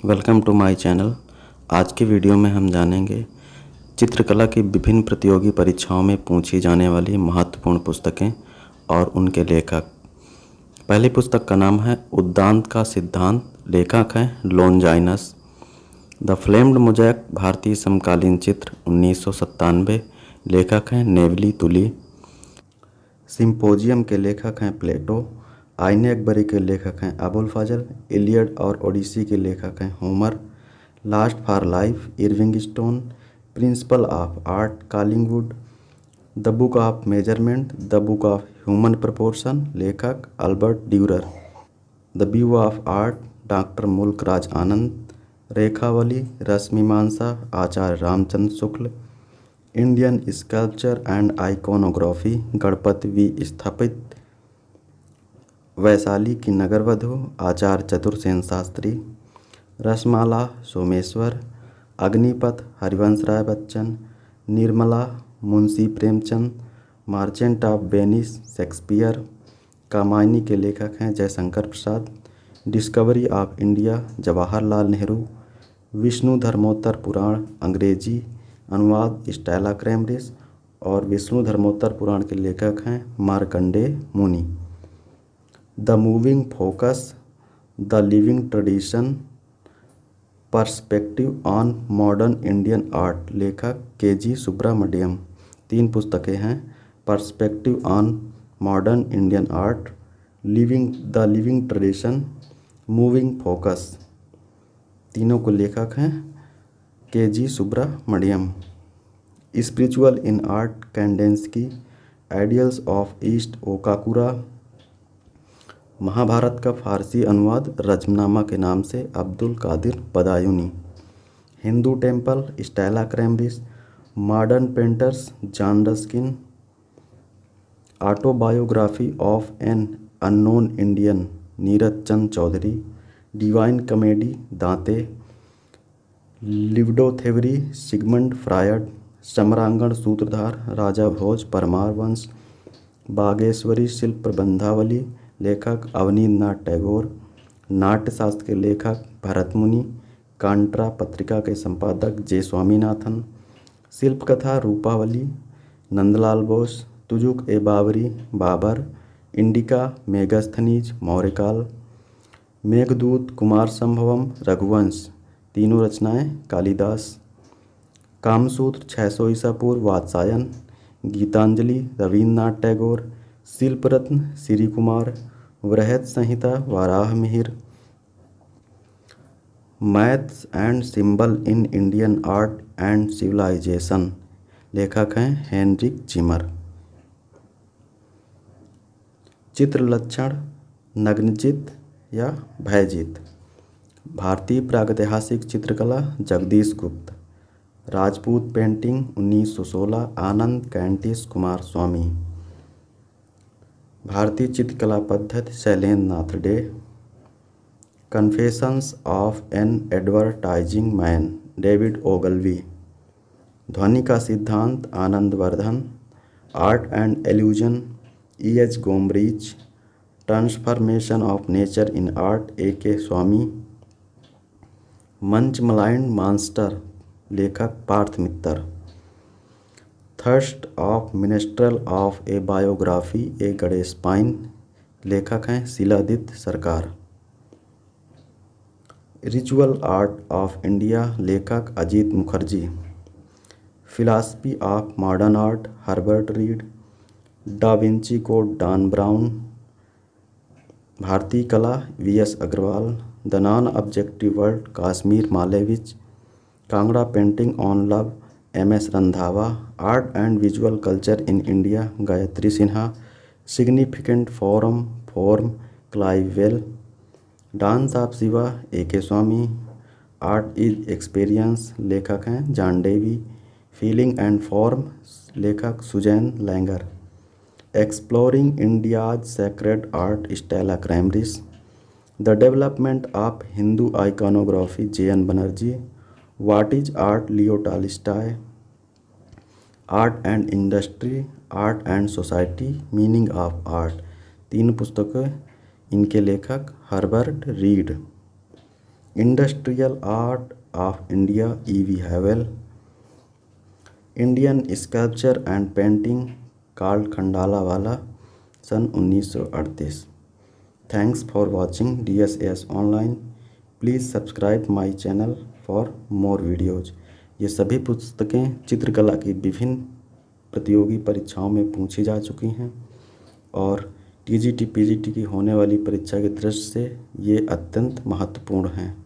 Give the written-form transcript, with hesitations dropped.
Welcome to my channel. आज के video में हम जानेंगे चित्रकला की विभिन्न प्रतियोगी परीक्षाओं में पूछी जाने वाली महत्वपूर्ण पुस्तकें और उनके लेखक। पहली पुस्तक का नाम है उद्दांत का सिद्धांत। लेखक हैं लॉन्जाइनस। द फ्लेम्ड मोज़ैक भारतीय समकालीन चित्र 1997। लेखक हैं नेवली तुली। सिम्पोजियम के लेखक हैं प्लेटो। आईने अकबरी के लेखक हैं अबुल फजल। इलियड और ओडिसी के लेखक हैं Homer. Lust for life Irving Stone. Principle of art Collingwood. The book of measurement, the book of human proportion, लेखक Albert Durer. The view of art doctor Mulk Raj Anand. Rekhavali Rasmimansa Acharya Ramchandra Shukla. Indian sculpture and iconography Ganapati V Sthapati. Vaishali की Nagarvadhu Acharya Chatursen Shastri. Rasmala Someshwar. Agnipath Harivansh Rai Bachchan. Nirmala Munshi Premchand. Merchant of Venice Shakespeare. Kamayani के लेखक हैं Jaishankar Prasad. Discovery of India Jawaharlal Nehru. Vishnu Dharmottara Purana अंग्रेजी अनुवाद Stella क्रैमरिस। और विष्णु धर्मोत्तर पुराण के लेखक हैं Markandeya Muni. The moving focus, the living tradition, perspective on modern Indian art, लेखक के.जी. सुब्रमण्यम। 3 पुस्तकें हैं, perspective on modern Indian art, the living tradition, moving focus. तीनों को लेखक हैं के.जी. Subramanyan. Spiritual in art Kandinsky. Ideals of east Okakura. Mahabharata का फारसी अनुवाद रजमनामा के नाम से Abdul Qadir Badayuni. Hindu temple Stella Kramrisch. Modern painters John Ruskin. Autobiography of an unknown Indian Neeraj Chand Chaudhary. Divine comedy दांते। लिवडो थेवरी सिगमंड फ्रायड। सम्रांगण सूत्रधार राजा भोज परमार वंश। बागेश्वरी शिल्प प्रबंधावली, लेखक अवनींद्रनाथ टैगोर। नाट्यशास्त्र के लेखक भरत मुनि। कांट्रा पत्रिका के संपादक जे स्वामीनाथन। शिल्पकथा रूपावली नंदलाल बोस। तुजुक ए बाबरी बाबर। इंडिका मेगास्थनीज मौर्यकाल। मेघदूत कुमार संभवम रघुवंश, तीनों रचनाएं कालिदास। कामसूत्र 600 ईसा पूर्व Vatsayan. Geetanjali Rabindranath Tagore. शिल्परत्न Shri Kumar. Brihat Samhita Varaha Mihira. Myths and symbol in Indian art and civilisation, लेखक हैं हेनरिक जिमर। चित्रलक्षण नग्नचित या भयजित, भारतीय प्रागैतिहासिक चित्रकला Jagdish Gupta. Rajput painting 1916 Ananda Kentish Coomaraswamy. भारतीय चित्रकला पद्धति Shailendra Nath De. Confessions of an advertising man David Ogilvy. ध्वनि का सिद्धांत Anandavardhan. Art and illusion E.H. Gombrich. Transformation of nature in art A.K. Swami. Much maligned master, लेखक Partha Mitter. Thirst of minstrel of a biography a Ganesh Pyne, लेखक हैं Shiladitya Sarkar. Ritual art of India, लेखक Ajit Mukherjee. Philosophy of modern art Herbert Read. Da Vinci code Dan Brown. भारतीय कला V.S. Agrawal. The non objective world Kazimir Malevich. Kangra painting on love M.S. Randhawa. Art and visual culture in India Gayatri Sinha. Significant form Clive Bell. Dance of Shiva A.K. Swami. Art is experience, लेखक हैं John Dewey. Feeling and form, लेखक Susanne Langer. Exploring India's sacred art Stella Kramrisch. The development of Hindu iconography J.N. Banerjea. What is art Leo Tolstoy. Art and industry, art and society, meaning of art. 3 पुस्तकें, इनके लेखक Herbert Read. Industrial art of India E.V. Havell, Indian sculpture and painting Karl Khandalavala, सन 1938। Thanks for watching DSS online. Please subscribe my channel for more videos. ये सभी पुस्तकें चित्रकला की विभिन्न प्रतियोगी परीक्षाओं में पूछी जा चुकी हैं और TGT PGT की होने वाली परीक्षा की दृष्टि से ये अत्यंत महत्वपूर्ण हैं।